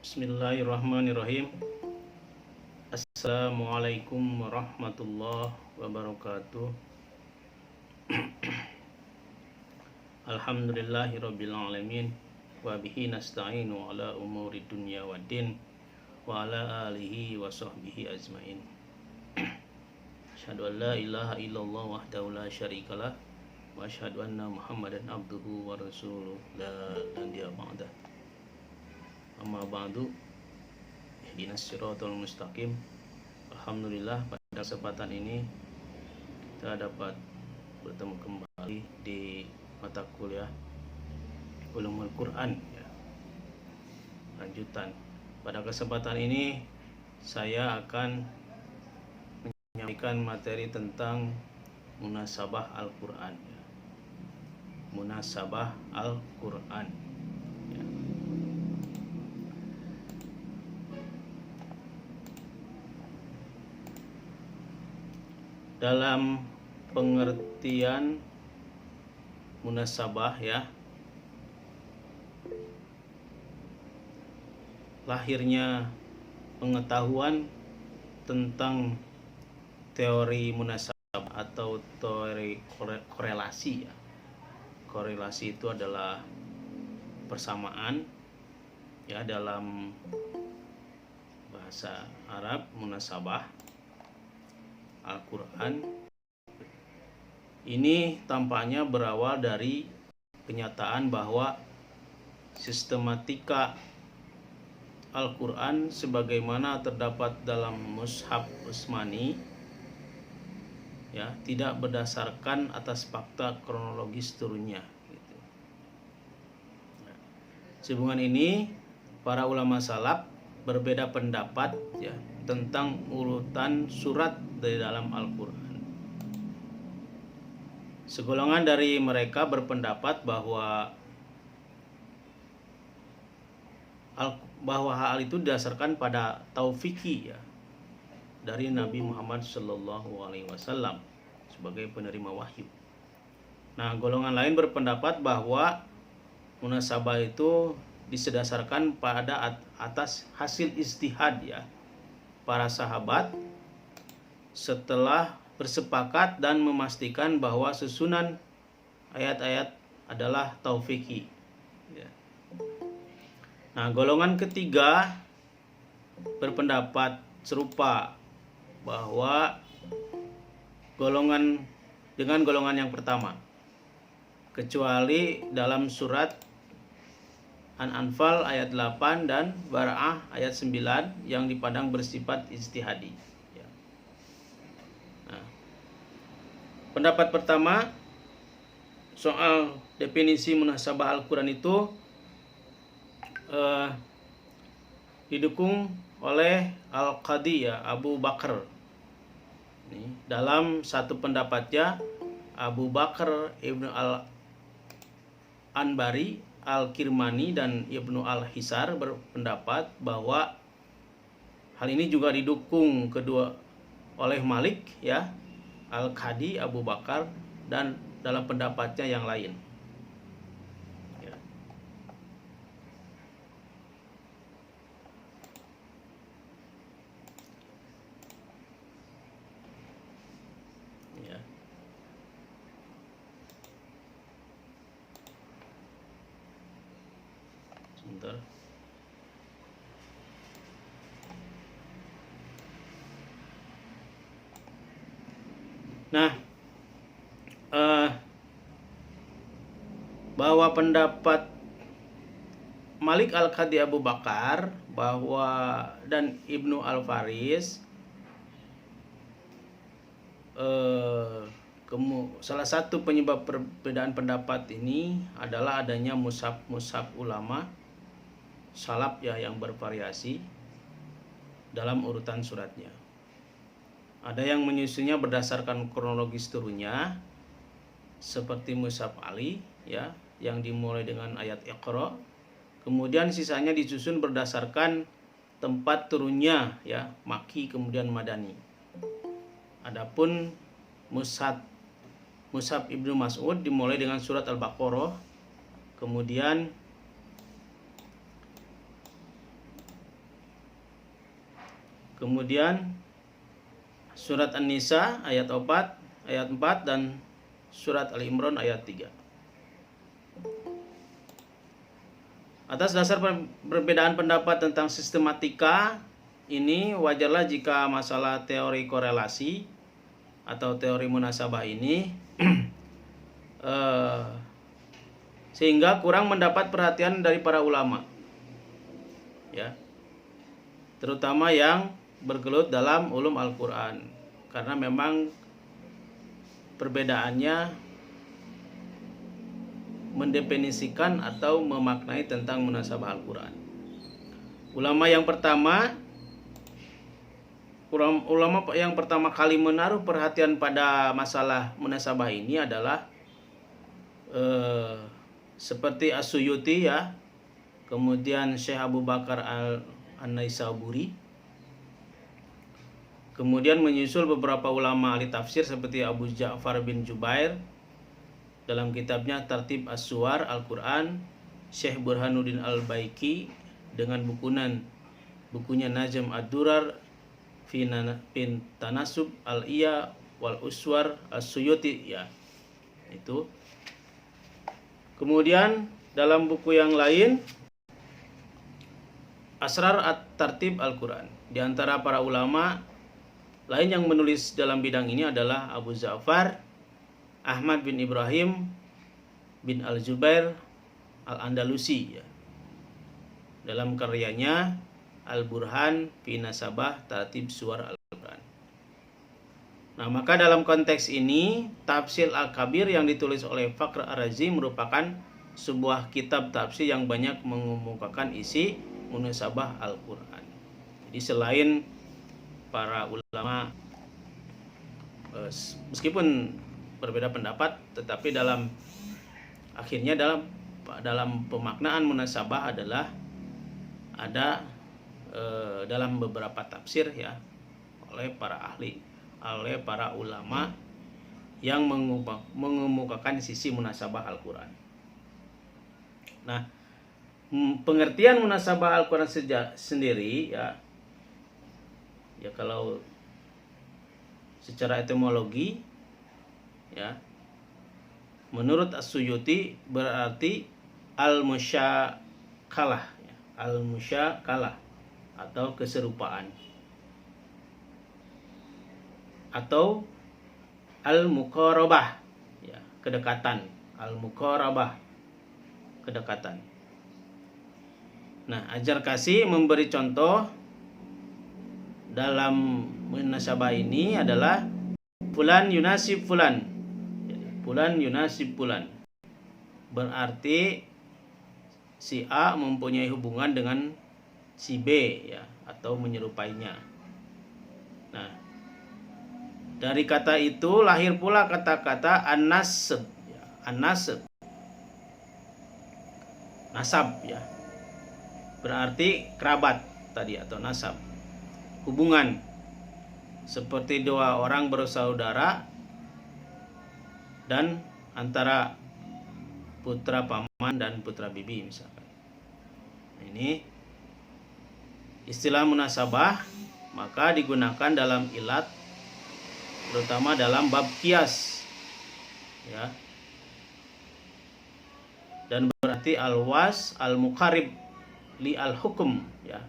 Bismillahirrahmanirrahim. Assalamualaikum warahmatullahi wabarakatuh. Alhamdulillahirabbil alamin wa bihi nasta'inu ala umuri dunya waddin wa ala alihi wa sahbihi ajmain. Asyhadu an la ilaha illallah wahdahu la syarikalah wa asyhadu anna Muhammadan abduhu wa rasuluh la nabiyya ba'dah. Amma ba'du, ihdinas siratal mustaqim. Alhamdulillah, pada kesempatan ini kita dapat bertemu kembali di mata kuliah Ulumul Quran ya. Lanjutan. Pada kesempatan ini saya akan menyampaikan materi tentang munasabah Al-Quran ya. Munasabah Al-Quran ya. Dalam pengertian munasabah ya, lahirnya pengetahuan tentang teori munasabah atau teori korelasi ya. Korelasi itu adalah persamaan ya, dalam bahasa Arab munasabah Al-Quran ini tampaknya berawal dari kenyataan bahwa sistematika Al-Quran sebagaimana terdapat dalam Mushaf Utsmani ya, tidak berdasarkan atas fakta kronologis turunnya gitu. Sehubungan ini para ulama salaf berbeda pendapat ya tentang urutan surat dari dalam Al-Quran. Segolongan dari mereka berpendapat bahwa hal itu didasarkan pada taufiki ya dari Nabi Muhammad SAW sebagai penerima wahyu. Nah, golongan lain berpendapat bahwa munasabah itu disedasarkan pada atas hasil ijtihad ya para sahabat setelah bersepakat dan memastikan bahwa susunan ayat-ayat adalah taufiki ya. Nah, golongan ketiga berpendapat serupa bahwa golongan yang pertama, kecuali dalam surat An-Anfal ayat 8 dan Bara'ah ayat 9 yang dipandang bersifat ijtihadi ya. Nah, pendapat pertama soal definisi munasabah Al-Quran itu didukung oleh Al-Qadi ya, Abu Bakar. Dalam satu pendapatnya, Abu Bakar Ibnu Al-Anbari, Al-Kirmani dan Ibnu Al-Hisar berpendapat bahwa hal ini juga didukung kedua oleh Malik ya, Al-Qadi, Abu Bakar dan dalam pendapatnya yang lain. Ya. Ya. Sebentar. Nah, bahwa pendapat Malik, Al-Qadi, Abu Bakar bahwa dan Ibnu Al-Faris salah satu penyebab perbedaan pendapat ini adalah adanya mushaf ulama salaf ya yang bervariasi dalam urutan suratnya. Ada yang menyusunnya berdasarkan kronologis turunnya seperti mushaf Ali ya yang dimulai dengan ayat Iqra. Kemudian sisanya disusun berdasarkan tempat turunnya ya, Makki kemudian Madani. Adapun mushaf Ibnu Mas'ud dimulai dengan surat Al-Baqarah, kemudian Kemudian surat An-Nisa ayat 4 dan surat Al-Imran ayat 3. Atas dasar perbedaan pendapat tentang sistematika ini, wajarlah jika masalah teori korelasi atau teori munasabah ini sehingga kurang mendapat perhatian dari para ulama, ya, terutama yang bergelut dalam ulum Al-Quran, karena memang perbedaannya mendefinisikan atau memaknai tentang munasabah Al-Quran. Ulama yang pertama kali menaruh perhatian pada masalah munasabah ini adalah seperti As-Suyuti, ya, kemudian Syekh Abu Bakar An-Naisaburi, kemudian menyusul beberapa ulama ahli tafsir seperti Abu Ja'far bin Jubair dalam kitabnya Tartib As-Suwar Al-Quran, Syekh Burhanuddin Al-Baiki dengan bukunya Najm Ad-Durar fi Tanasub Al-Iya wal Uswar As-Suyuti, ya, itu. Kemudian dalam buku yang lain, Asrar At-Tartib Al-Quran. Di antara para ulama lain yang menulis dalam bidang ini adalah Abu Ja'far Ahmad bin Ibrahim bin Al-Zubair Al-Andalusi, ya, dalam karyanya Al-Burhan fi Nasabah Tartib Suwar Al-Quran. Nah, maka dalam konteks ini Tafsir Al-Kabir yang ditulis oleh Fakhr Ar-Razi merupakan sebuah kitab tafsir yang banyak mengemukakan isi munasabah Al-Quran. Jadi selain para ulama meskipun berbeda pendapat, tetapi akhirnya dalam pemaknaan munasabah adalah ada dalam beberapa tafsir, ya, oleh para ulama yang mengemukakan sisi munasabah Al-Quran. Nah, pengertian munasabah Al-Quran sendiri, ya kalau secara etimologi, ya, menurut As-Suyuti berarti al-musyakalah, ya, al-musyakalah atau keserupaan, atau al-muqarabah, ya, kedekatan, al-muqarabah, kedekatan. Nah, Ajar Kasih memberi contoh dalam munasabah ini adalah fulan yunasib fulan. Fulan yunasib fulan berarti si A mempunyai hubungan dengan si B, ya, atau menyerupainya. Nah, dari kata itu lahir pula kata-kata an-nasab, ya, an-nasab, nasab, ya, berarti kerabat tadi atau nasab, hubungan seperti dua orang bersaudara dan antara putra paman dan putra bibi misalkan. Nah, ini istilah munasabah maka digunakan dalam ilat, terutama dalam bab qiyas, ya, dan berarti al-was al-muqarib li al-hukum, ya,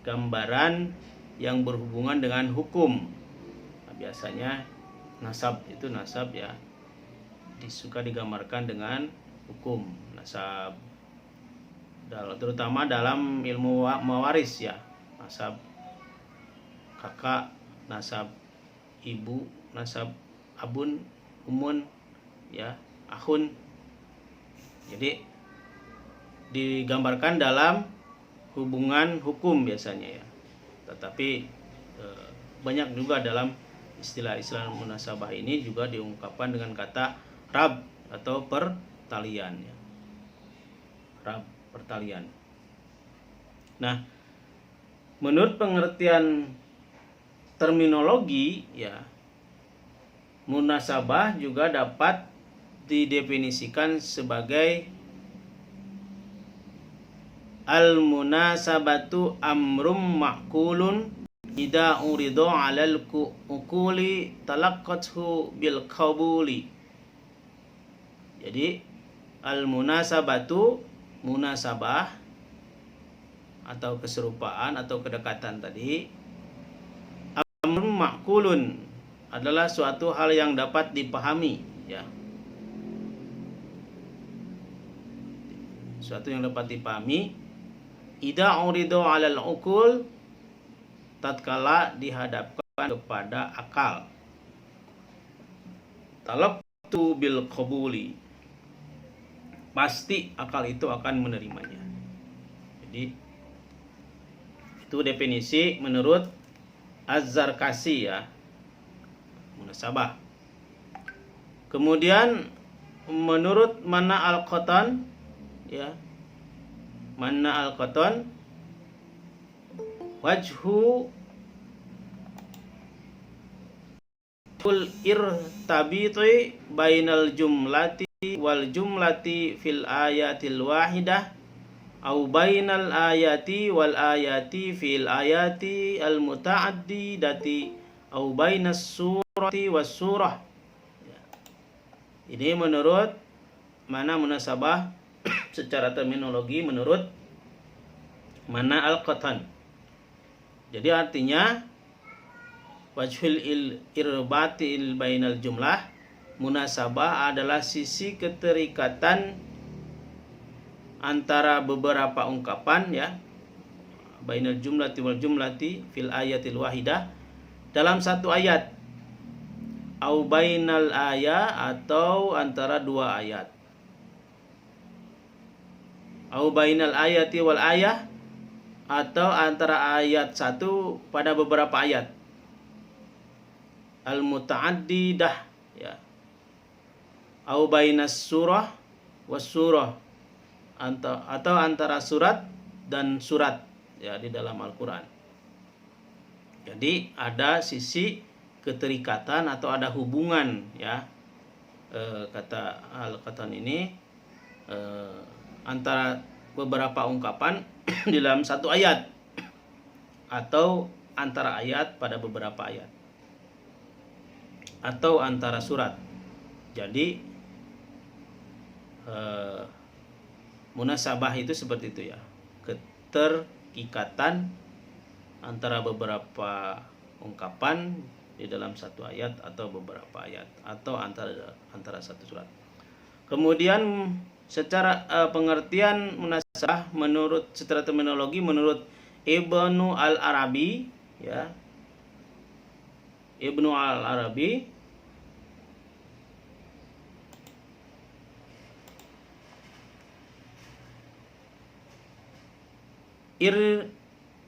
gambaran yang berhubungan dengan hukum. Nah, biasanya nasab itu ya disuka digambarkan dengan hukum nasab, terutama dalam ilmu mewaris, ya, nasab kakak, nasab ibu, nasab abun, umun, ya, ahun. Jadi digambarkan dalam hubungan hukum biasanya, ya, tetapi banyak juga dalam istilah-istilah munasabah ini juga diungkapkan dengan kata rab atau pertalian, ya. Rab, pertalian. Nah, menurut pengertian terminologi, ya, munasabah juga dapat didefinisikan sebagai al-munasabatu amrum ma'kulun idza uridu 'alal uquli talaqqathu bil qabuli. Jadi al-munasabatu, munasabah atau keserupaan atau kedekatan tadi, amrun ma'kulun, adalah suatu hal yang dapat dipahami, ya. Suatu yang dapat dipahami. Idza uridu 'alal uqul, tatkala dihadapkan kepada akal. Talaqtu bil qabuli, pasti akal itu akan menerimanya. Jadi itu definisi menurut Az-Zarkasi, ya, munasabah. Kemudian menurut Manna al-Qatan, ya, Manna al-Qatan, wajhu ul irtabiti bainal jumlati wal jumlati fil ayatil wahidah au bainal ayati wal ayati fil ayati al muta'addidati au bainas surati was surah. Ini menurut mana munasabah secara terminologi menurut Manna al-Qatan. Jadi artinya wajhul irbatil bainal jumlah, munasabah adalah sisi keterikatan antara beberapa ungkapan, ya, bainal jumlati wal jumlati fil ayatil wahidah, dalam satu ayat, au bainal ayat, atau antara dua ayat, au bainal ayati wal ayah, atau antara ayat satu pada beberapa ayat, al mutaaddidah, ya, au bainas surah was surah, atau antara surat dan surat, ya, di dalam Al-Quran. Jadi ada sisi keterikatan atau ada hubungan, ya, kata Al-Qatan ini, antara beberapa ungkapan di dalam satu ayat atau antara ayat pada beberapa ayat atau antara surat. Jadi munasabah itu seperti itu, ya, keterikatan antara beberapa ungkapan di dalam satu ayat atau beberapa ayat atau antara satu surat. Kemudian secara pengertian munasabah menurut secara terminologi menurut Ibnu al-Arabi, ya, Ibnu al-Arabi,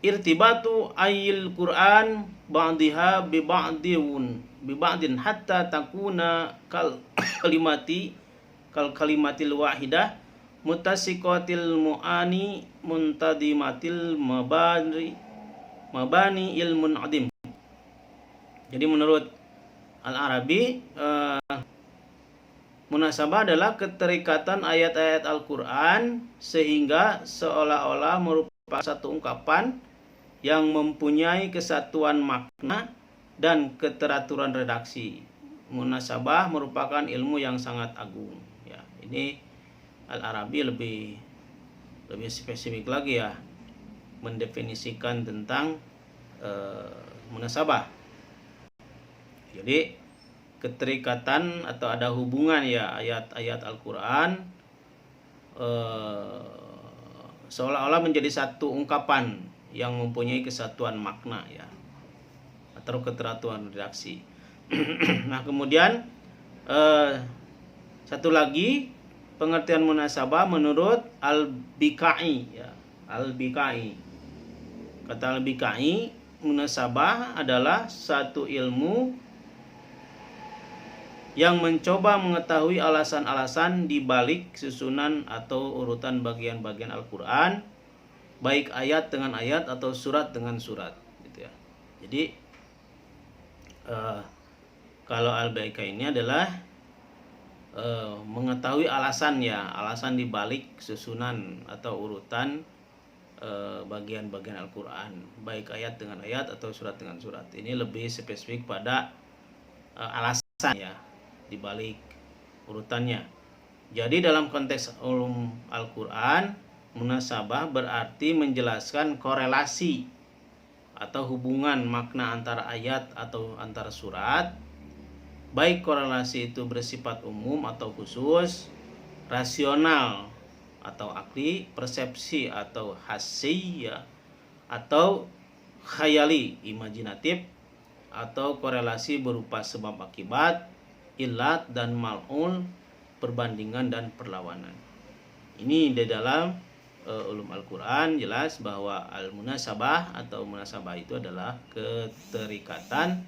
irtibatu ayil Quran ba'diha bi ba'din hatta takuna kal kalimatil wahidah mutasiqatil mu'ani muntadimatil mabani ilmun adim. Jadi menurut Al-Arabi, munasabah adalah keterikatan ayat-ayat Al-Quran sehingga seolah-olah merupakan satu ungkapan yang mempunyai kesatuan makna dan keteraturan redaksi. Munasabah merupakan ilmu yang sangat agung, ya. Ini Al-Arabi lebih spesifik lagi, ya, mendefinisikan tentang munasabah. Jadi keterikatan atau ada hubungan, ya, ayat-ayat Al-Quran seolah-olah menjadi satu ungkapan yang mempunyai kesatuan makna, ya, atau keteraturan redaksi. Nah, kemudian satu lagi pengertian munasabah menurut Al-Bikai, ya, Al-Bikai. Kata Al-Bikai, munasabah adalah satu ilmu yang mencoba mengetahui alasan-alasan di balik susunan atau urutan bagian-bagian Al-Quran, baik ayat dengan ayat atau surat dengan surat, gitu, ya. Jadi kalau Al-Baika ini adalah mengetahui alasan, ya, alasan di balik susunan atau urutan bagian-bagian Al-Quran, baik ayat dengan ayat atau surat dengan surat. Ini lebih spesifik pada alasan ya dibalik urutannya. Jadi dalam konteks ulum Al-Quran, munasabah berarti menjelaskan korelasi atau hubungan makna antara ayat atau antara surat, baik korelasi itu bersifat umum atau khusus, rasional atau akli, persepsi atau hassi ya, atau khayali, imajinatif, atau korelasi berupa sebab akibat, ilat dan mal'ul, perbandingan dan perlawanan. Ini di dalam ulum Al-Quran jelas bahwa al-munasabah atau munasabah itu adalah keterikatan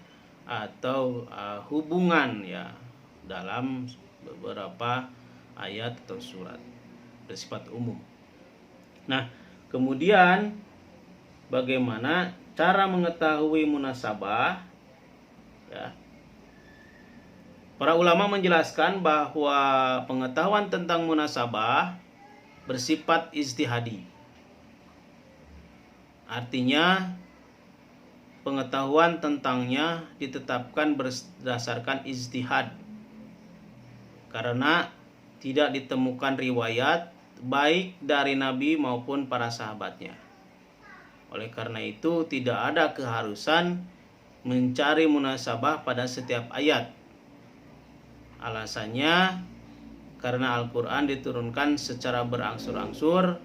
atau hubungan ya dalam beberapa ayat atau surat bersifat umum. Nah, kemudian bagaimana cara mengetahui munasabah? Ya. Para ulama menjelaskan bahwa pengetahuan tentang munasabah bersifat ijtihadi. Artinya pengetahuan tentangnya ditetapkan berdasarkan ijtihad. Karena tidak ditemukan riwayat baik dari Nabi maupun para sahabatnya. Oleh karena itu tidak ada keharusan mencari munasabah pada setiap ayat. Alasannya karena Al-Quran diturunkan secara berangsur-angsur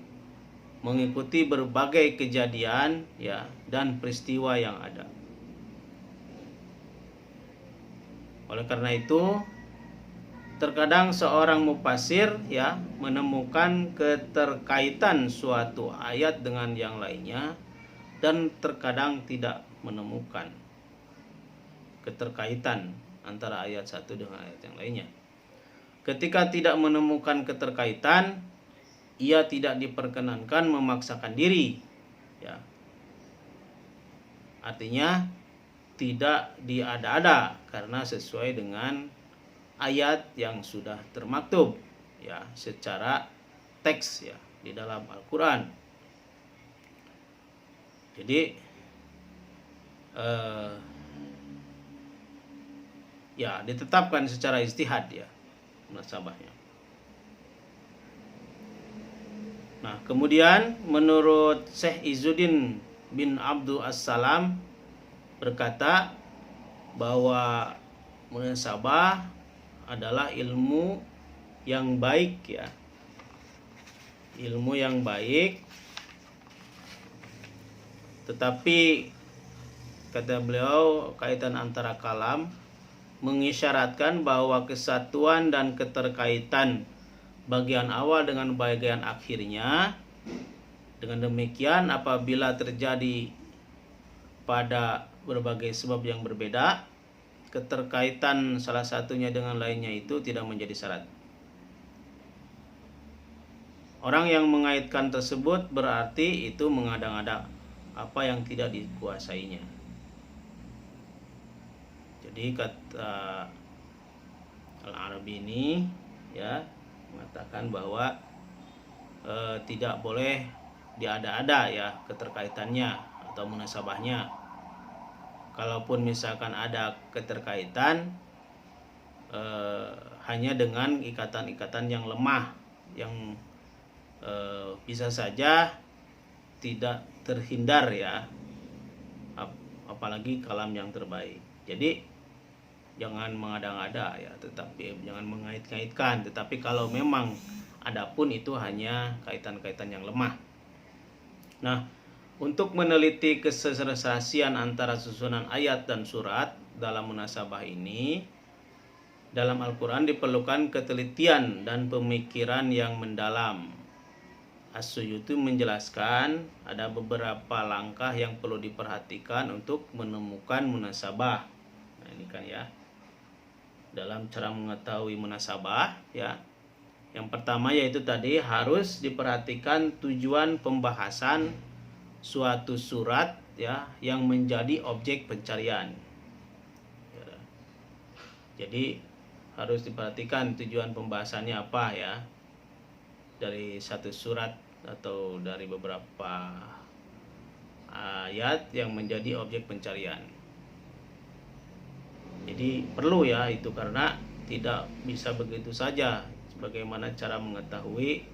mengikuti berbagai kejadian ya dan peristiwa yang ada. Oleh karena itu terkadang seorang mufasir ya menemukan keterkaitan suatu ayat dengan yang lainnya dan terkadang tidak menemukan keterkaitan antara ayat satu dengan ayat yang lainnya. Ketika tidak menemukan keterkaitan, ia tidak diperkenankan memaksakan diri ya. Artinya tidak diada-ada karena sesuai dengan ayat yang sudah termaktub ya secara teks ya di dalam Al-Quran. Jadi ya ditetapkan secara ijtihad ya munasabahnya. Nah, kemudian menurut Syekh Izzuddin bin Abdul As-Salam berkata bahwa munasabah adalah ilmu yang baik ya. Ilmu yang baik, tetapi kata beliau kaitan antara kalam mengisyaratkan bahwa kesatuan dan keterkaitan bagian awal dengan bagian akhirnya. Dengan demikian apabila terjadi pada berbagai sebab yang berbeda, keterkaitan salah satunya dengan lainnya itu tidak menjadi syarat. Orang yang mengaitkan tersebut berarti itu mengada-ngada apa yang tidak dikuasainya. Jadi kata Al-Arabi ini ya mengatakan bahwa tidak boleh diada-ada ya keterkaitannya atau munasabahnya. Kalaupun misalkan ada keterkaitan hanya dengan ikatan-ikatan yang lemah yang bisa saja tidak terhindar ya, apalagi kalam yang terbaik. Jadi jangan mengada-ngada ya, tetapi jangan mengait-ngaitkan. Tetapi kalau memang adapun itu hanya kaitan-kaitan yang lemah. Nah, untuk meneliti keserasian antara susunan ayat dan surat dalam munasabah ini, dalam Al-Quran diperlukan ketelitian dan pemikiran yang mendalam. As-Suyuti menjelaskan ada beberapa langkah yang perlu diperhatikan untuk menemukan munasabah. Nah, ini kan ya. Dalam cara mengetahui munasabah ya. Yang pertama yaitu tadi harus diperhatikan tujuan pembahasan suatu surat ya yang menjadi objek pencarian. Ya. Jadi harus diperhatikan tujuan pembahasannya apa ya dari satu surat atau dari beberapa ayat yang menjadi objek pencarian. Jadi perlu ya itu, karena tidak bisa begitu saja bagaimana cara mengetahui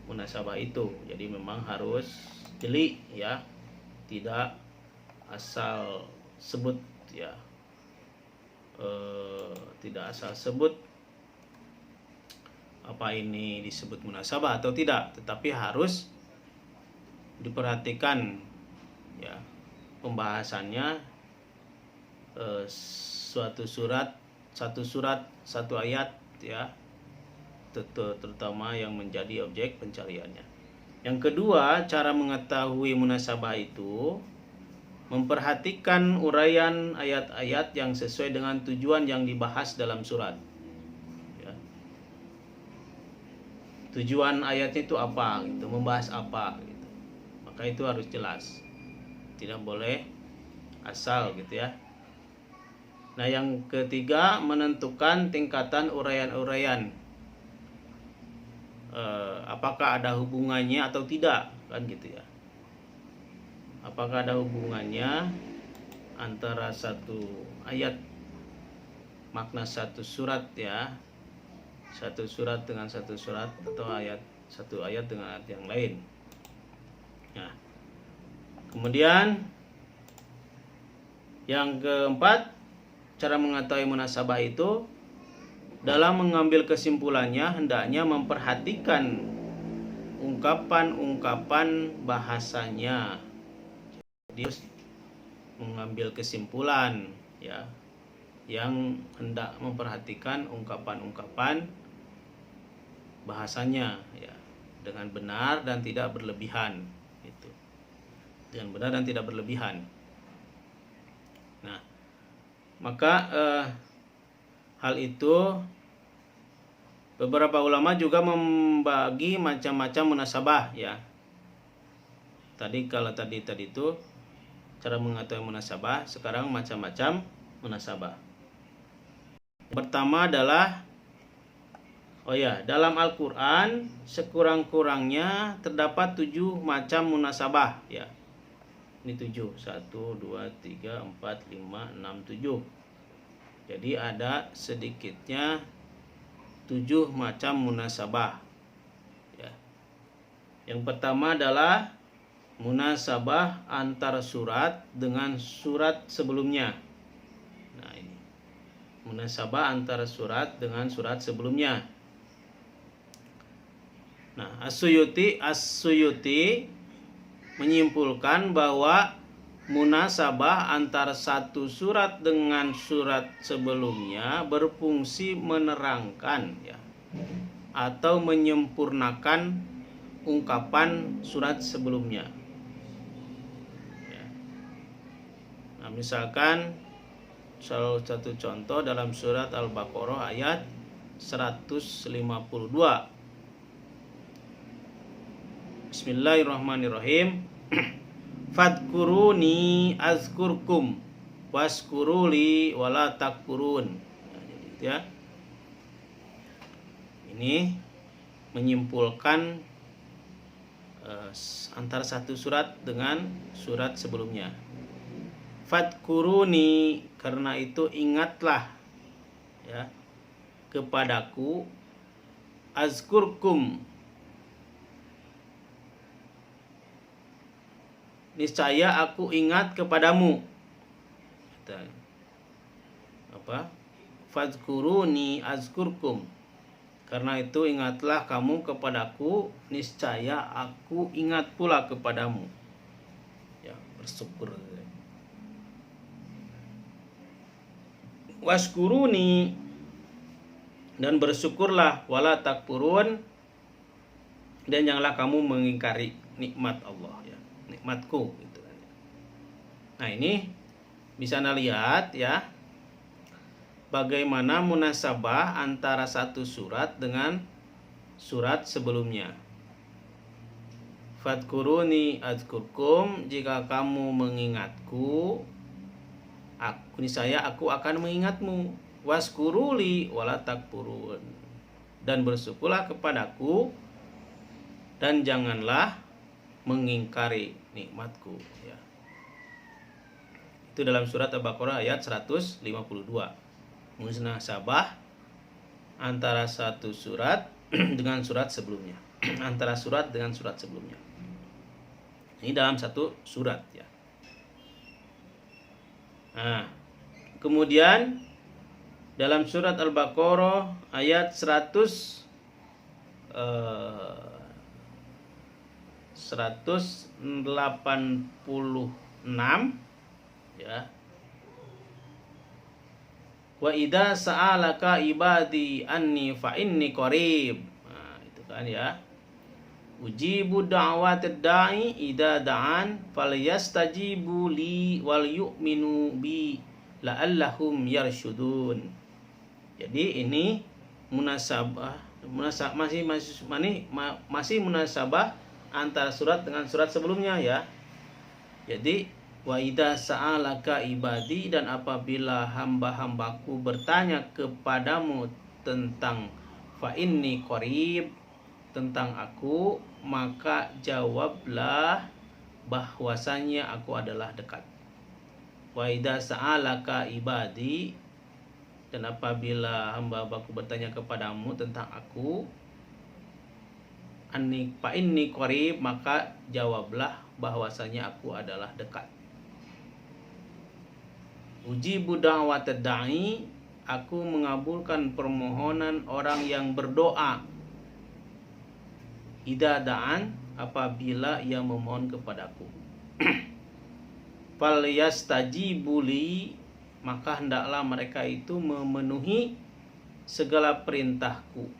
munasabah itu. Jadi memang harus jeli ya, tidak asal sebut ya, tidak asal sebut apa ini disebut munasabah atau tidak, tetapi harus diperhatikan ya pembahasannya, satu surat satu ayat ya, terutama yang menjadi objek pencariannya. Yang kedua, cara mengetahui munasabah itu memperhatikan uraian ayat-ayat yang sesuai dengan tujuan yang dibahas dalam surat. Ya. Tujuan ayatnya itu apa, gitu, membahas apa, gitu. Maka itu harus jelas, tidak boleh asal gitu ya. Nah, yang ketiga, menentukan tingkatan uraian-uraian. Apakah ada hubungannya atau tidak, kan gitu ya. Apakah ada hubungannya antara satu ayat, makna satu surat ya, satu surat dengan satu surat, atau satu ayat dengan ayat yang lain. Nah, kemudian yang keempat, cara mengetahui munasabah itu dalam mengambil kesimpulannya hendaknya memperhatikan ungkapan-ungkapan bahasanya. Dia mengambil kesimpulan ya, yang hendak memperhatikan ungkapan-ungkapan bahasanya ya, dengan benar dan tidak berlebihan itu. Dengan benar dan tidak berlebihan. Nah, maka hal itu beberapa ulama juga membagi macam-macam munasabah ya. Kalau tadi itu cara mengetahui munasabah, sekarang macam-macam munasabah. Pertama adalah dalam Al-Qur'an sekurang-kurangnya terdapat 7 macam munasabah ya. Ini 7, 1, 2, 3, 4, 5, 6, 7. Jadi ada sedikitnya 7 macam munasabah ya. Yang pertama adalah munasabah antara surat dengan surat sebelumnya. Nah, ini munasabah antara surat dengan surat sebelumnya. Nah, As-Suyuti menyimpulkan bahwa munasabah antara satu surat dengan surat sebelumnya berfungsi menerangkan ya, atau menyempurnakan ungkapan surat sebelumnya. Nah, misalkan salah satu contoh dalam surat Al-Baqarah ayat 152. Bismillahirrahmanirrahim. Fadkuruni azkurkum waskuruli wala takfurun. Ya. Ini menyimpulkan antara satu surat dengan surat sebelumnya. Fadkuruni, karena itu ingatlah ya kepadaku, azkurkum, niscaya aku ingat kepadamu. Fadkuruni azkurkum, karena itu ingatlah kamu kepadaku, niscaya aku ingat pula kepadamu. Ya, bersyukur. Waskuruni, dan bersyukurlah, wala takfurun, dan janganlah kamu mengingkari nikmat Allah ya, nikmatku gitu kan. Nah, ini bisa Anda lihat ya, bagaimana munasabah antara satu surat dengan surat sebelumnya. Fadkuruni adzkurkum, jika kamu mengingatku, niscaya aku akan mengingatmu. Waskuruli wala takfurun, dan bersyukurlah kepadaku dan janganlah mengingkari nikmatku, ya. Itu dalam surat Al-Baqarah ayat 152. Munasabah antara satu surat dengan surat sebelumnya. Antara surat dengan surat sebelumnya. Ini dalam satu surat, ya. Nah, kemudian dalam surat Al-Baqarah ayat 186, ya. Wa idza sa'alaka ibadi anni fa inni qarib. Nah, itu kan, ya. Ujibu da'watad da'i idza da'an falyastajibu li wal yu'minu bi la'allahum yarsyudun. Jadi ini masih munasabah antara surat dengan surat sebelumnya, ya. Jadi wa idza sa'alaka ibadi, dan apabila hamba-hambaku bertanya kepadamu tentang fa inni qarib, tentang aku, maka jawablah bahwasanya aku adalah dekat. Wa idza sa'alaka ibadi, dan apabila hamba-hambaku bertanya kepadamu tentang aku, anni fa inni qarib, maka jawablah bahwasanya aku adalah dekat. Ujibu da'watad da'i, aku mengabulkan permohonan orang yang berdoa. Idza da'an, apabila ia memohon kepadaku. Fal yastajibu li, maka hendaklah mereka itu memenuhi segala perintahku.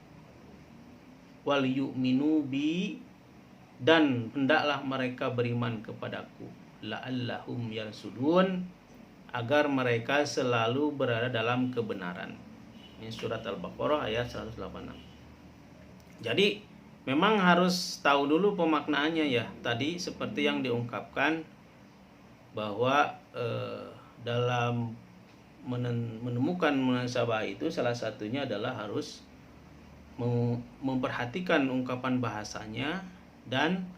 Wal yu'minu bi, dan hendaklah mereka beriman kepadaku. La'allahum yarsudun, agar mereka selalu berada dalam kebenaran. Ini surat Al-Baqarah ayat 186. Jadi memang harus tahu dulu pemaknaannya, ya. Tadi seperti yang diungkapkan bahwa dalam menemukan munasabah itu salah satunya adalah harus memperhatikan ungkapan bahasanya dan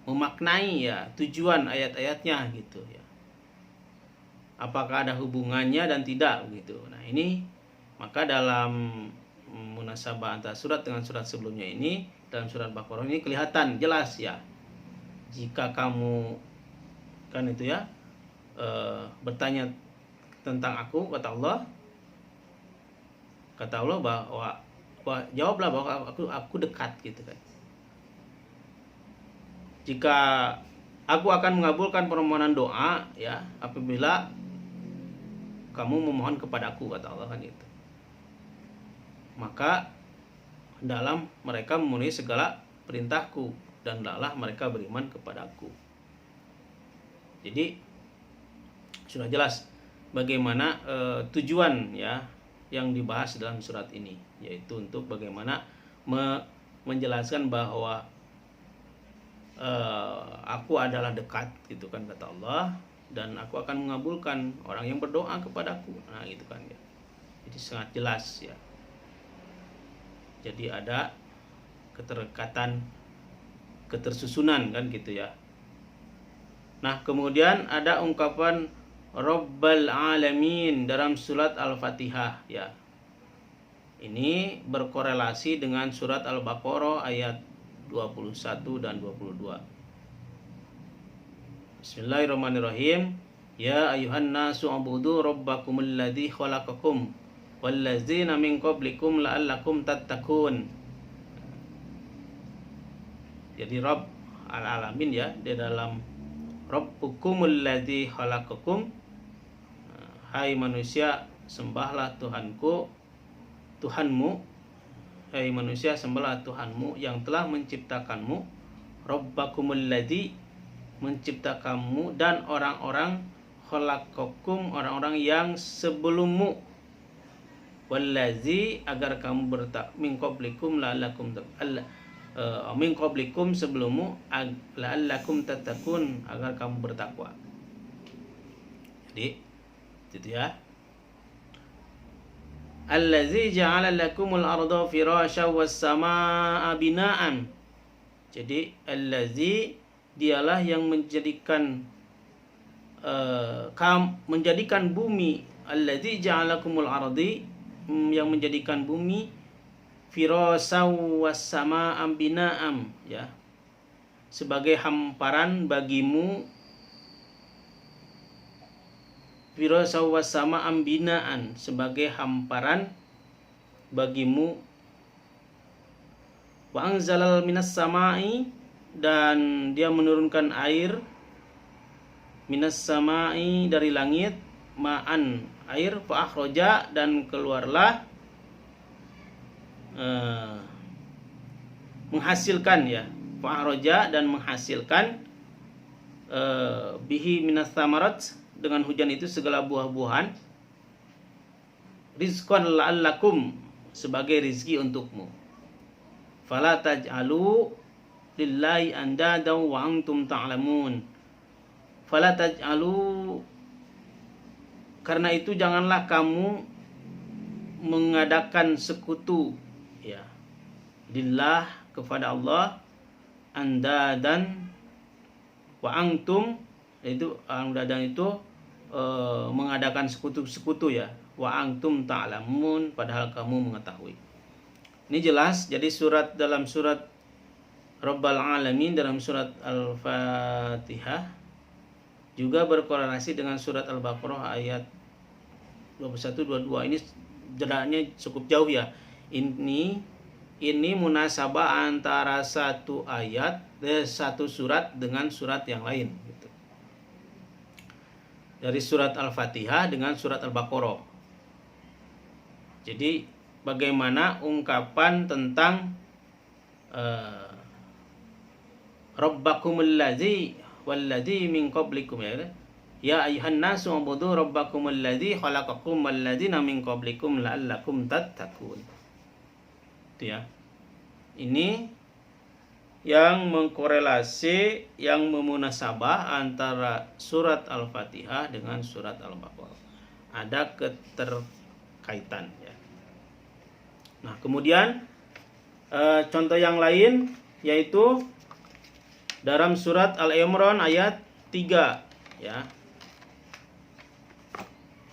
memaknai, ya, tujuan ayat-ayatnya, gitu, ya. Apakah ada hubungannya dan tidak, begitu. Nah, ini maka dalam munasabah antara surat dengan surat sebelumnya ini, dalam surat Baqarah ini kelihatan jelas, ya. Jika kamu kan itu, ya, bertanya tentang aku, kata Allah bahwa jawablah bahwa aku dekat, gitu kan. Jika aku akan mengabulkan permohonan doa, ya, apabila kamu memohon kepadaku, kata Allah, kan itu. Maka dalam mereka memenuhi segala perintahku, dan hendaklah mereka beriman kepadaku. Jadi sudah jelas bagaimana tujuan, ya, yang dibahas dalam surat ini, yaitu untuk bagaimana menjelaskan bahwa aku adalah dekat, gitu kan, kata Allah, dan aku akan mengabulkan orang yang berdoa kepadaku. Nah, gitu kan, ya. Jadi sangat jelas, ya. Jadi ada keterkaitan, ketersusunan, kan, gitu, ya. Nah, kemudian ada ungkapan Rabbal Alamin dalam surat Al-Fatihah, ya. Ini berkorelasi dengan surat Al-Baqarah ayat 21 dan 22. Bismillahirrahmanirrahim. Ya ayuhan nasu ubudu rabbakumul ladzi khalaqakum wallazina min qablikum la'allakum tattaqun. Jadi Rabb al-alamin, ya, di dalam Rabbukumul ladzi khalaqakum, hai manusia, sembahlah Tuhanku, Tuhanmu. Hai manusia, sembahlah Tuhanmu yang telah menciptakanmu. Rabbakumul ladzi, menciptakanmu, dan orang-orang khalaqakum, orang-orang yang sebelummu. Wallazi, agar kamu min qablikum la'allakum min qablikum, sebelummu, la'allakum tattaqun, agar kamu bertakwa. Jadi itu, ya. Allazi ja'ala lakumul arda firasya was samaa binaan. Jadi allazi dialah yang menjadikan bumi, allazi ja'alakumul ardi, yang menjadikan bumi firasya was samaa binaan, ya, sebagai hamparan bagimu, firasya was samaa binaan, sebagai hamparan bagimu. Wa anzalal minas samai, dan dia menurunkan air, minas samai, dari langit, ma'an, air, fa akhraja, dan keluarlah, menghasilkan, ya, fa akhraja, dan menghasilkan, bihi minas samarat, dengan hujan itu segala buah-buahan, rizqan la'allakum, sebagai rizki untukmu. Fala taj'alu lillahi andadan wa antum ta'lamun. Fala taj'alu, karena itu janganlah kamu mengadakan sekutu, ya, lillah, kepada Allah, andadan wa antum, itu andadan itu mengadakan sekutu-sekutu, ya, wa antum ta'lamun, padahal kamu mengetahui. Ini jelas. Jadi dalam surat Rabbal Alamin, dalam surat Al-Fatihah juga berkorelasi dengan surat Al-Baqarah ayat 21-22. Ini jaraknya cukup jauh, ya. Ini munasabah antara satu ayat, satu surat dengan surat yang lain, gitu. Dari surat Al-Fatihah dengan surat Al-Baqarah. Jadi bagaimana ungkapan tentang Rabbakumul ladzi walladzi min qablikum, ya ayuhan nasu ubudu rabbakumul ladzi khalaqakum walladzina min qablikum la'allakum tattaqun. Itu, ya. Ini yang mengkorelasi, yang memunasabah antara surat Al-Fatihah dengan surat Al-Baqarah. Ada keterkaitan, ya. Nah, kemudian contoh yang lain yaitu dalam surat Al-Imran ayat 3, ya.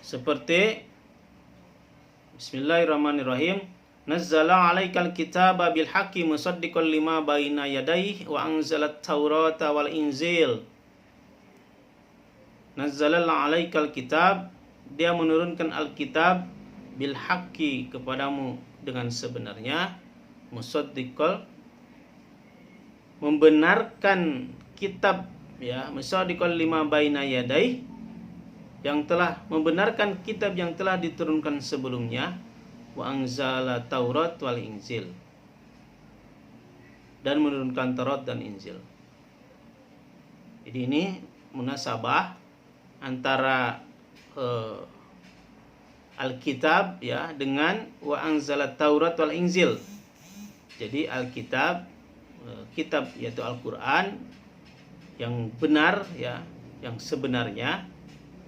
Seperti Bismillahirrahmanirrahim. Nazzala 'alaikal kitaba bil haqqi musaddiqan lima baina yadayhi wa anzalat taurata wal injil. Nazzala 'alaikal kitab, dia menurunkan Alkitab, bil haqqi, kepadamu dengan sebenarnya, musaddiqal, membenarkan kitab, ya, musaddiqal lima baina yadayhi, yang telah membenarkan kitab yang telah diturunkan sebelumnya, wa anzala taurat wal injil, dan menurunkan Taurat dan Injil. Jadi ini munasabah antara Alkitab, ya, dengan wa anzalat Taurat wal Injil. Jadi Alkitab, kitab yaitu Al-Qur'an yang benar, ya, yang sebenarnya,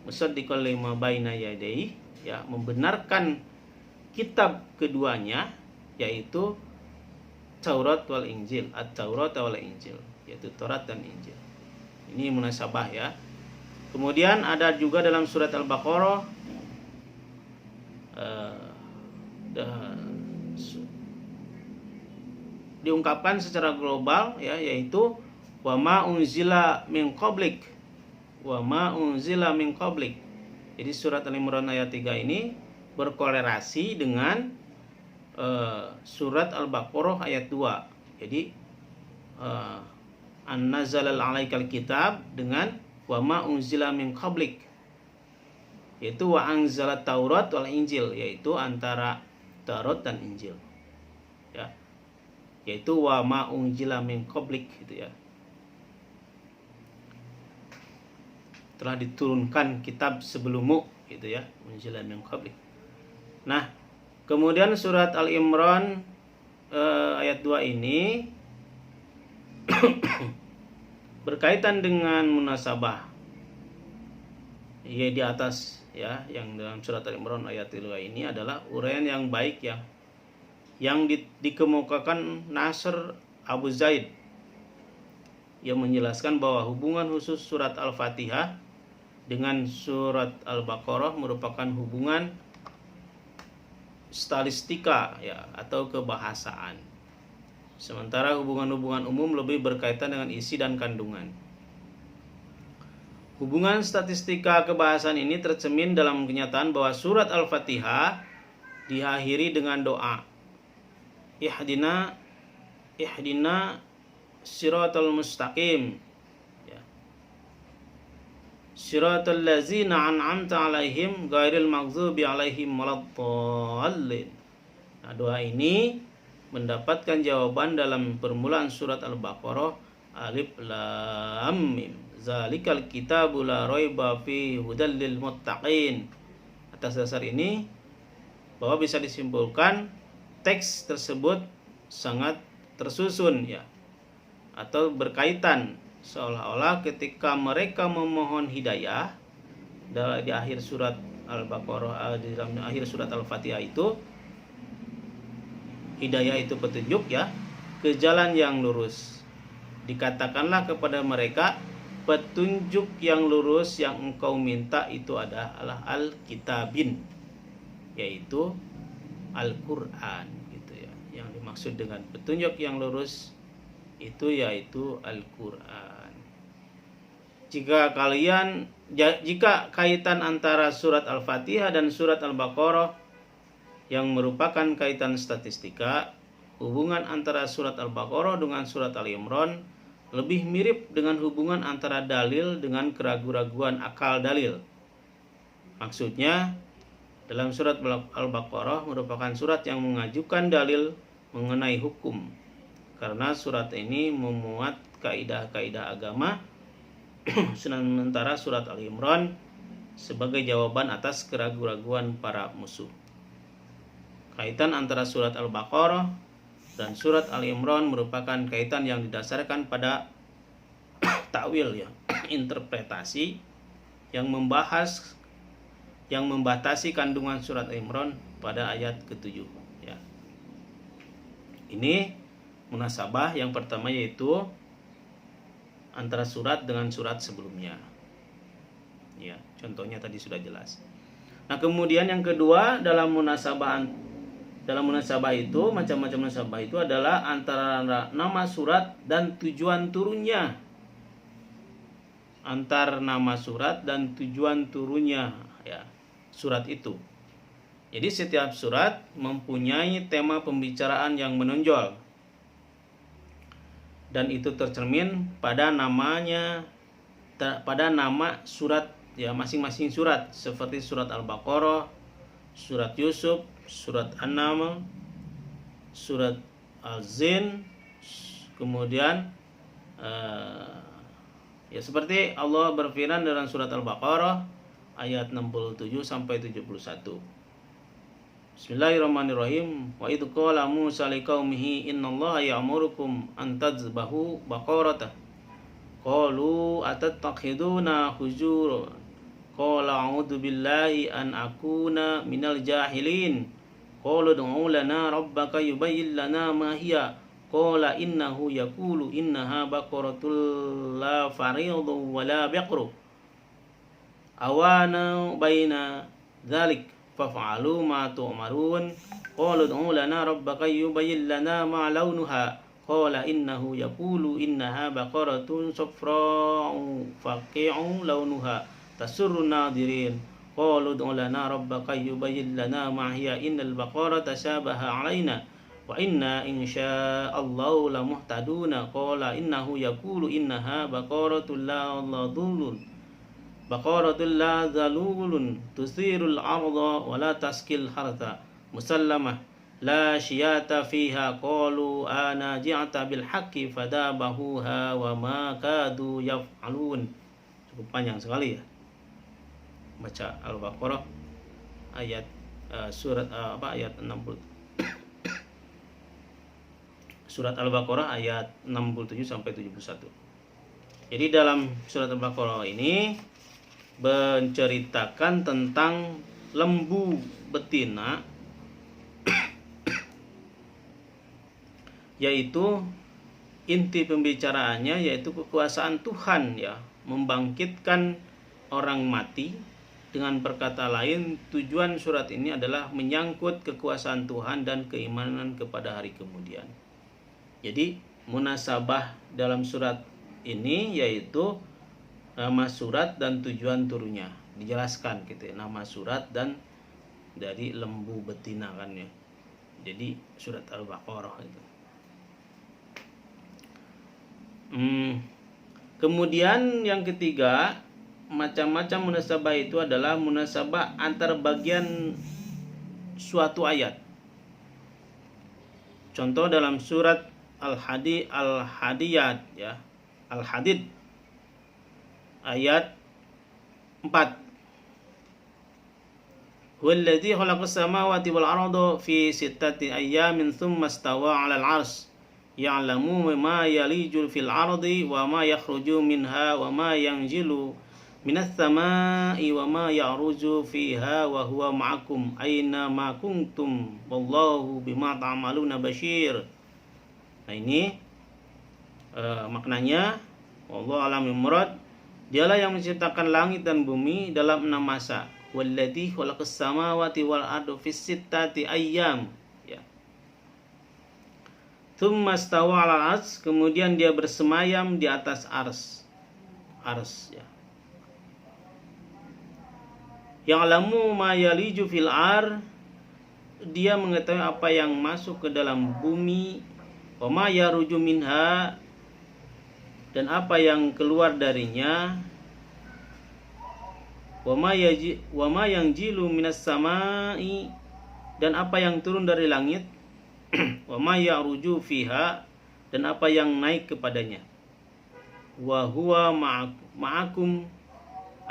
musaddiqal lima baina yadayhi, ya, membenarkan kitab keduanya, yaitu Taurat wal Injil, At-Taurat wal Injil, yaitu Taurat dan Injil. Ini munasabah, ya. Kemudian ada juga dalam surat Al-Baqarah diungkapkan secara global, ya, yaitu wa ma unzila min qablik, wa ma unzila min qablik. Jadi surat Al-Imran ayat 3 ini berkorelasi dengan surat Al-Baqarah ayat 2. Jadi an-nazzalal 'alaikal kitab dengan wa ma unzila min qablik, yaitu wa anzalat Taurat wal Injil, yaitu antara Taurat dan Injil, ya, yaitu wa ma unzila min qablik, gitu, ya. Telah diturunkan kitab sebelummu, gitu, ya, unzila min qablik. Nah, kemudian surat Al-Imran ayat 2 ini berkaitan dengan munasabah, ya, di atas ya, yang dalam surat Al-Imran ayat 2 ini adalah uraian yang baik ya, yang dikemukakan Nasr Abu Zaid, yang menjelaskan bahwa hubungan khusus surat Al-Fatihah dengan surat Al-Baqarah merupakan hubungan stilistika ya, atau kebahasaan. Sementara hubungan-hubungan umum lebih berkaitan dengan isi dan kandungan. Hubungan statistika kebahasaan ini tercermin dalam kenyataan bahwa surat Al-Fatihah diakhiri dengan doa Ihdina siratal mustaqim ya. Siratal ladzina an'amta alaihim ghairil maghdubi alaihim waladdallin. Nah, doa ini mendapatkan jawaban dalam permulaan surat Al-Baqarah Alif Lam Mim. Zalikal kitabu la raiba fi hudal lil muttaqin. Atas dasar ini bahwa bisa disimpulkan teks tersebut sangat tersusun ya, atau berkaitan, seolah-olah ketika mereka memohon hidayah di akhir surat Al-Baqarah, di dalam akhir surat Al-Fatihah itu, hidayah itu petunjuk ya, ke jalan yang lurus. Dikatakanlah kepada mereka, petunjuk yang lurus yang engkau minta itu adalah Al-Kitabin, yaitu Al-Quran gitu ya. Yang dimaksud dengan petunjuk yang lurus itu yaitu Al-Quran. Jika kaitan antara surat Al-Fatihah dan surat Al-Baqarah yang merupakan kaitan statistika, hubungan antara surat Al-Baqarah dengan surat Al-Imran lebih mirip dengan hubungan antara dalil dengan keraguan-raguan akal dalil. Maksudnya, dalam surat Al-Baqarah merupakan surat yang mengajukan dalil mengenai hukum, karena surat ini memuat kaidah-kaidah agama, sementara surat Al-Imran sebagai jawaban atas keraguan-raguan para musuh. Kaitan antara surat Al-Baqarah dan surat Al-Imran merupakan kaitan yang didasarkan pada takwil ya, interpretasi yang membatasi kandungan surat Al-Imran pada ayat ke-7 ya. Ini munasabah yang pertama, yaitu antara surat dengan surat sebelumnya. Ya, contohnya tadi sudah jelas. Nah, kemudian yang kedua dalam munasabah itu, macam-macam munasabah itu adalah antara nama surat dan tujuan turunnya. Antar nama surat dan tujuan turunnya ya, surat itu. Jadi setiap surat mempunyai tema pembicaraan yang menonjol, dan itu tercermin pada nama surat ya, masing-masing surat, seperti surat Al-Baqarah, surat Yusuf, surat An-Naml, surat Al-Zin, kemudian ya seperti Allah berfirman dalam surat Al-Baqarah ayat 67 sampai 71. Bismillahirrahmanirrahim. Wa idh qala Musa liqaumihi innallaha ya'murukum an tadhbahu baqaratan. Qalu atattakhiduna huzura. Qala a'udzu billahi an akuna minal jahilin. Qalu ud'u lana rabbaka yubayyin lana ma hiya. Qala innahu yaqulu innaha baqaratul la faridun wa la biqru. Awana baina dzalik faf'alu ma tu'marun. Qalu ud'u lana rabbaka yubayyin lana ma launuha. Qala innahu yaqulu innaha baqaratun safra'u faqi'u launuha tasurru nadirin. Qalu ud'u lana rabbaka yubayyin lana ma hiya innal baqarata shabaha 'alaina wa inna insya'allahu lamuhtaduna. Qala innahu yaqulu innaha baqaratul la dhulun Baqaratul la zalulun tusirul arda wa la taskil hartha musallamah la syiyata fiha. Qalu ana ji'ata bil haqqi fadabahuha wa ma kadu yaf'alun. Cukup panjang sekali ya baca Al-Baqarah ayat ayat 60. Surat Al-Baqarah ayat 67 sampai 71. Jadi dalam surat Al-Baqarah ini menceritakan tentang lembu betina, yaitu inti pembicaraannya yaitu kekuasaan Tuhan ya, membangkitkan orang mati. Dengan perkata lain, tujuan surat ini adalah menyangkut kekuasaan Tuhan dan keimanan kepada hari kemudian. Jadi munasabah dalam surat ini yaitu nama surat dan tujuan turunnya dijelaskan gitu ya, nama surat dan dari lembu betina kan ya. Jadi surat Al-Baqarah itu. Kemudian yang ketiga, macam-macam munasabah itu adalah munasabah antar bagian suatu ayat. Contoh dalam surat Al-Hadid ya, Al-Hadid ayat 4. Huwallazi khalaqas samawati wal arda fi sittati ayyamin tsumma istawa 'alal 'arsy ya'lamu ma yaliju fil ardi wa ma yakhruju minha wa ma yanzilu minas samai wa ma ya'ruju fiha wa huwa ma'akum aina ma kuntum wallahu bima ta'maluna basyir. Nah ini maknanya, wallahu a'lam bishawab. Dialah yang menciptakan langit dan bumi dalam 6 masa. Walladzi khalaqas samawati wal arda fis sittati ayyam. Ya. Tsumma stawa 'alal 'arsy, kemudian dia bersemayam di atas ars. Ars ya. Ya'lamu ma yaliju fil ar, dia mengetahui apa yang masuk ke dalam bumi, wa ma yaruju minha, dan apa yang keluar darinya, wa ma yanjilu minas samai, dan apa yang turun dari langit, wa ma yaruju fiha, dan apa yang naik kepadanya, wa huwa ma'akum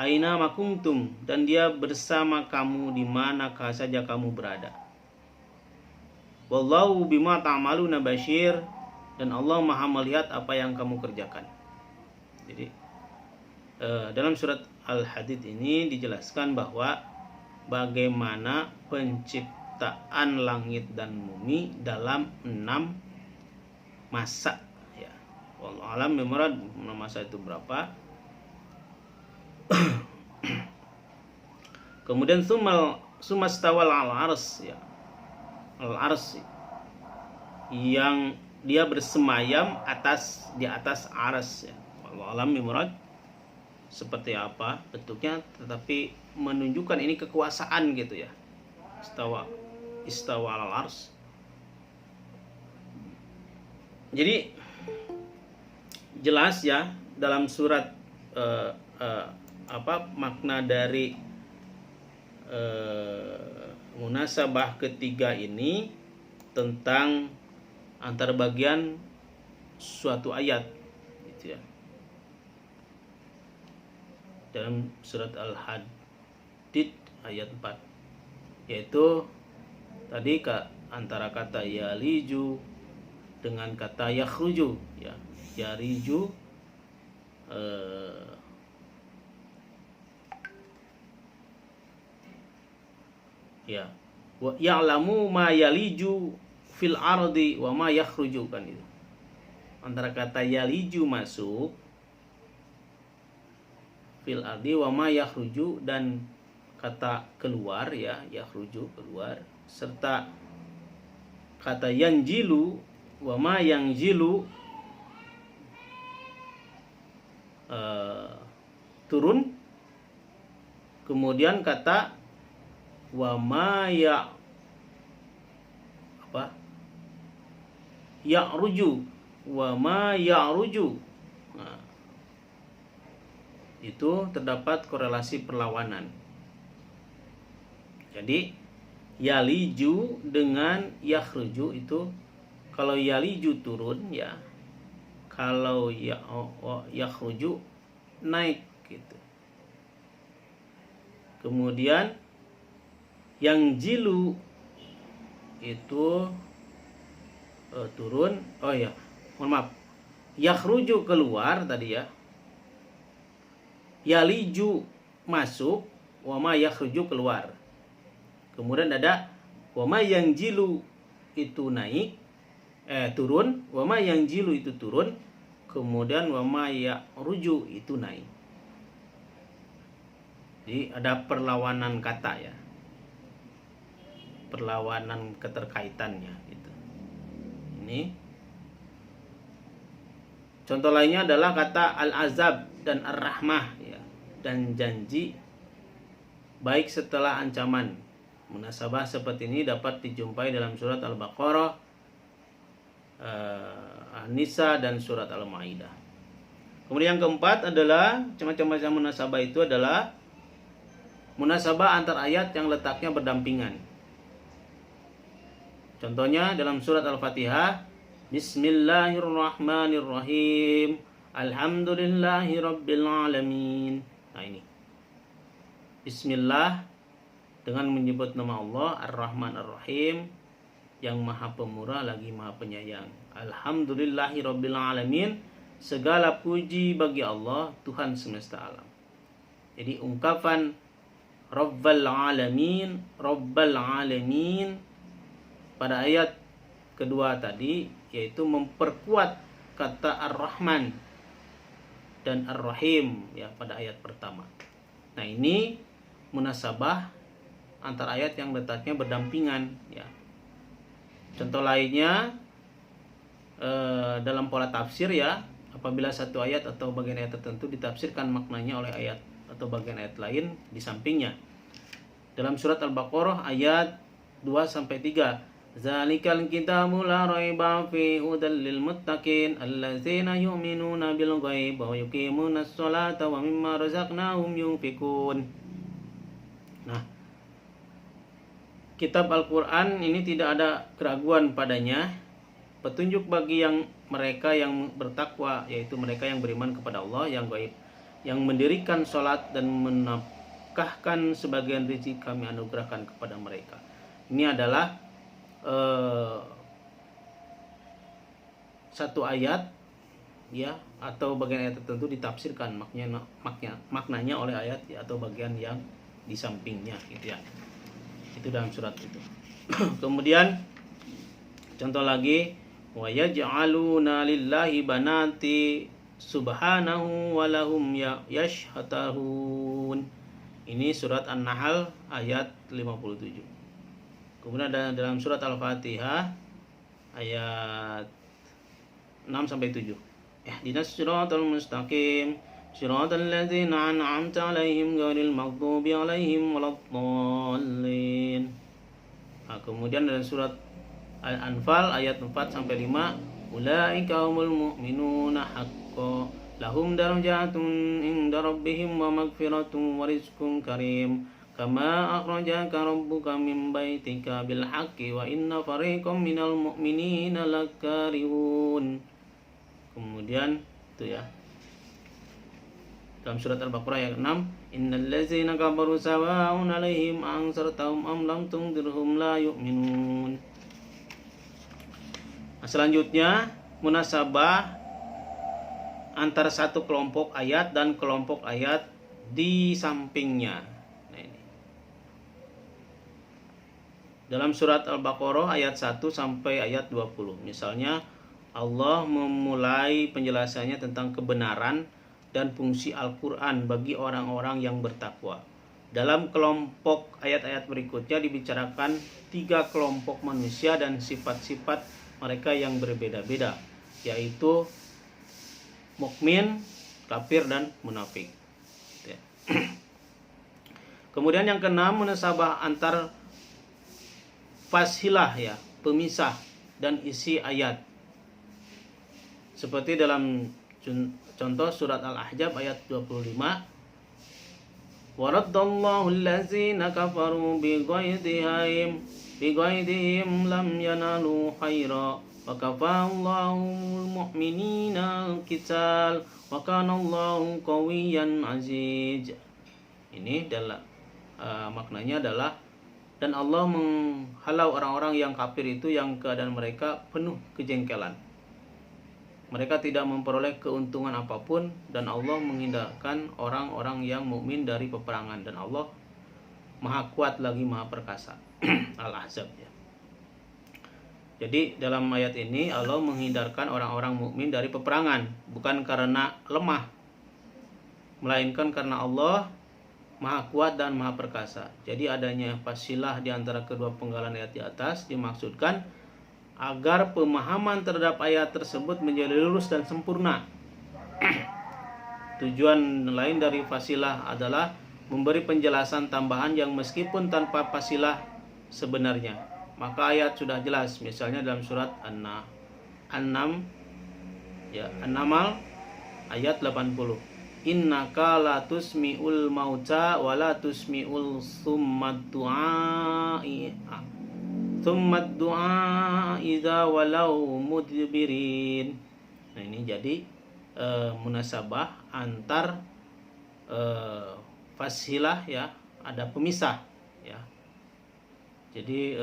aina ma kuntum, dan dia bersama kamu di manakah saja kamu berada. Wallahu bima ta'maluna basyir, dan Allah Maha melihat apa yang kamu kerjakan. Jadi dalam surat Al-Hadid ini dijelaskan bahwa bagaimana penciptaan langit dan bumi dalam 6 masa ya. Wallahu a'lam bishawab, masa itu berapa. Kemudian sumastawal al-ars ya. Al-ars yang dia bersemayam di atas aras ya. Wallahu a'lam bishawab. Seperti apa bentuknya, tetapi menunjukkan ini kekuasaan gitu ya. Istawa al-ars. Jadi jelas ya dalam surat makna dari munasabah ketiga ini tentang antar bagian suatu ayat gitu ya. Dalam surat Al-Hadid ayat 4, yaitu tadi antara kata yaliju dengan kata yakhruju ya. Yariju ya, wa ya'lamu ma yaliju fil ardi wa ma yakhruju, kan itu. Antara kata yaliju masuk fil ardi wa ma yakhruju, dan kata keluar ya, yakhruju keluar, serta kata yanjilu wa ma yanjilu turun, kemudian kata wa ma ya'ruju wa ma ya'ruju. Nah, itu terdapat korelasi perlawanan. Jadi yaliju dengan yakhruju itu, kalau yaliju turun ya, kalau yakhruju naik gitu. Kemudian yang jilu itu turun. Oh ya, mohon maaf. Yakhruju keluar tadi ya. Yaliju masuk, wa ma yakhruju keluar. Kemudian ada wa ma yanjilu itu naik, turun, wa ma yanjilu itu turun, kemudian wa ma ya'ruju itu naik. Jadi ada perlawanan kata ya. Perlawanan keterkaitannya gitu. Ini contoh lainnya adalah kata al-azab dan ar-rahmah ya, dan janji baik setelah ancaman. Munasabah seperti ini dapat dijumpai dalam surat Al-Baqarah, An-Nisa dan surat Al-Maidah. Kemudian yang keempat adalah macam-macam munasabah itu adalah munasabah antar ayat yang letaknya berdampingan. Contohnya dalam surat Al-Fatihah, Bismillahirrahmanirrahim, Alhamdulillahirabbil alamin. Nah ini. Bismillah dengan menyebut nama Allah Ar-Rahman Ar-Rahim, yang Maha Pemurah lagi Maha Penyayang. Alhamdulillahirabbil alamin, segala puji bagi Allah Tuhan semesta alam. Jadi ungkapan Rabbal alamin, Rabbal alamin pada ayat kedua tadi, yaitu memperkuat kata Ar-Rahman dan Ar-Rahim ya pada ayat pertama. Nah ini munasabah antar ayat yang letaknya berdampingan ya. Contoh lainnya dalam pola tafsir ya, apabila satu ayat atau bagian ayat tertentu ditafsirkan maknanya oleh ayat atau bagian ayat lain di sampingnya. Dalam surat Al-Baqarah ayat 2-3, Zalikal kitabu la raiba fihi hudal lil muttaqin allazina yu'minuna bil ghaib wa yuqimunas sholata wa mimma razaqnahum yunfikun. Nah, kitab Al-Qur'an ini tidak ada keraguan padanya, petunjuk bagi mereka yang bertakwa, yaitu mereka yang beriman kepada Allah yang gaib, yang mendirikan sholat dan menafkahkan sebagian rezeki kami anugerahkan kepada mereka. Ini adalah satu ayat ya, atau bagian ayat tertentu ditafsirkan maknanya oleh ayat ya, atau bagian yang di sampingnya gitu ya. Itu dalam surat itu. Kemudian contoh lagi, wa yaj'aluna lillahi banati subhanahu wa lahum yashhatahun. Ini surat An-Nahl ayat 57. Kemudian ada dalam surat Al-Fatihah ayat 6-7. Ihdinas siratal mustaqim, siratal ladzina an'amta 'alaihim ghairil maghdubi 'alaihim waladdallin. Nah, kemudian dalam surat Al-Anfal ayat 4-5, ulaika humul mu'minuna haqqan lahum darajatun inda rabbihim wa maghfiratun wa rizqun karim. Kama akhrajaka rabbuka min baitika bil haqqi wa inna fariqam minal mu'minina lakarihun. Kemudian itu ya. Dalam surat Al-Baqarah ayat 6, innal ladzina kafaru sawa'un 'alaihim anzartahum am lam tunzirhum la yu'minun. Nah, selanjutnya munasabah antara satu kelompok ayat dan kelompok ayat di sampingnya. Dalam surat Al-Baqarah ayat 1 sampai ayat 20. Misalnya Allah memulai penjelasannya tentang kebenaran dan fungsi Al-Quran bagi orang-orang yang bertakwa. Dalam kelompok ayat-ayat berikutnya dibicarakan 3 kelompok manusia dan sifat-sifat mereka yang berbeda-beda, yaitu mukmin, kafir, dan munafik. Kemudian yang keenam, munasabah antar fasilah ya, pemisah dan isi ayat. Seperti dalam contoh surat Al-Ahzab ayat 25, waraddallahu allazina kafaru bighaidihim lam yanalu khaira wa kafallahu mu'minina al-qital wa kanallahu qawiyyan aziz. Ini adalah maknanya adalah, dan Allah menghalau orang-orang yang kafir itu yang keadaan mereka penuh kejengkelan. Mereka tidak memperoleh keuntungan apapun, dan Allah menghindarkan orang-orang yang mukmin dari peperangan, dan Allah Maha Kuat lagi Maha Perkasa. Al-Ahzab ya. Jadi dalam ayat ini Allah menghindarkan orang-orang mukmin dari peperangan, bukan karena lemah, melainkan karena Allah Maha Kuat dan Maha Perkasa. Jadi adanya fasilah di antara kedua penggalan ayat di atas dimaksudkan agar pemahaman terhadap ayat tersebut menjadi lurus dan sempurna. Tujuan lain dari fasilah adalah memberi penjelasan tambahan yang meskipun tanpa fasilah sebenarnya. Maka ayat sudah jelas, misalnya dalam surat An-Naml ayat 80. Innaka la tusmi'ul mauta wa la tusmi'ul summad du'a idza walau mudbirin. Nah, ini jadi munasabah antar fasilah ya, ada pemisah ya. Jadi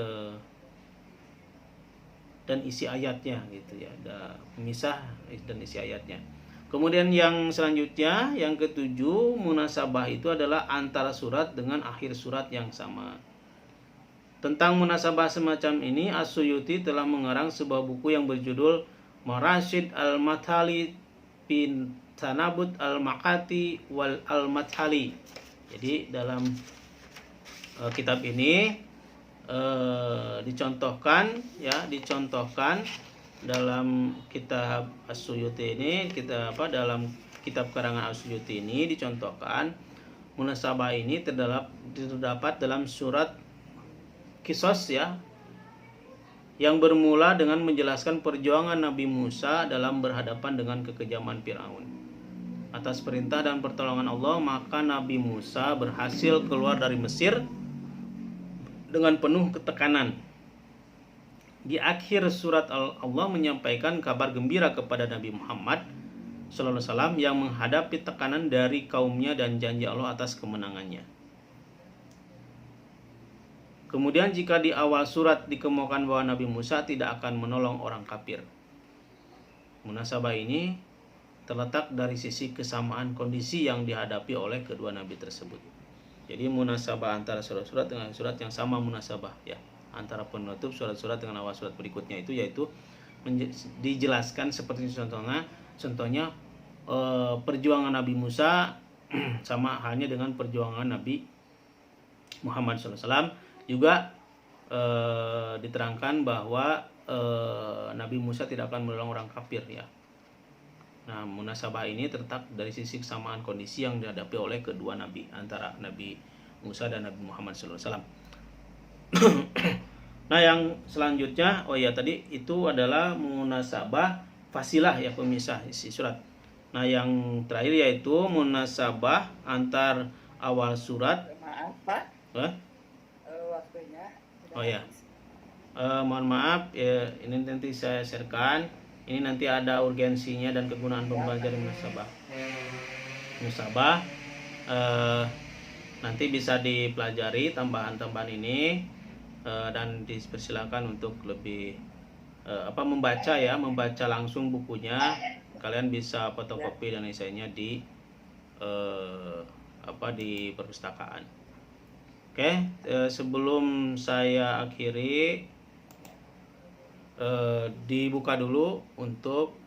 dan isi ayatnya gitu ya, ada pemisah dan isi ayatnya. Kemudian yang selanjutnya, yang ketujuh, munasabah itu adalah antara surat dengan akhir surat yang sama. Tentang munasabah semacam ini, As-Suyuti telah mengarang sebuah buku yang berjudul Marasyid al-Mathali bin Tanabut al-Makati wal al-Mathali. Jadi dalam kitab ini dicontohkan dalam kitab As-Suyuti ini, dalam kitab karangan As-Suyuti ini dicontohkan munasabah ini terdapat dalam surat Qisas ya, yang bermula dengan menjelaskan perjuangan Nabi Musa dalam berhadapan dengan kekejaman Firaun. Atas perintah dan pertolongan Allah, maka Nabi Musa berhasil keluar dari Mesir dengan penuh ketekanan. Di akhir surat Allah menyampaikan kabar gembira kepada Nabi Muhammad SAW yang menghadapi tekanan dari kaumnya dan janji Allah atas kemenangannya. Kemudian jika di awal surat dikemukakan bahwa Nabi Musa tidak akan menolong orang kafir. Munasabah ini terletak dari sisi kesamaan kondisi yang dihadapi oleh kedua nabi tersebut. Jadi munasabah antara surat-surat dengan surat yang sama munasabah ya. Antara penutup surat-surat dengan awal surat berikutnya itu yaitu dijelaskan seperti contohnya perjuangan Nabi Musa sama halnya dengan perjuangan Nabi Muhammad SAW. Juga diterangkan bahwa Nabi Musa tidak akan menolong orang kafir ya. Nah, munasabah ini terletak dari sisi kesamaan kondisi yang dihadapi oleh kedua nabi, antara Nabi Musa dan Nabi Muhammad SAW. Nah, yang selanjutnya, tadi itu adalah munasabah fasilah ya, pemisah isi surat. Nah, yang terakhir yaitu munasabah antar awal surat. Maaf Pak. Waktunya. Mohon maaf ya, ini nanti saya sharekan. Ini nanti ada urgensinya dan kegunaan pembelajaran musabah. Nanti bisa dipelajari tambahan-tambahan ini dan dipersilakan untuk lebih membaca langsung bukunya. Kalian bisa fotokopi dan isinya di perpustakaan. Oke, sebelum saya akhiri, dibuka dulu untuk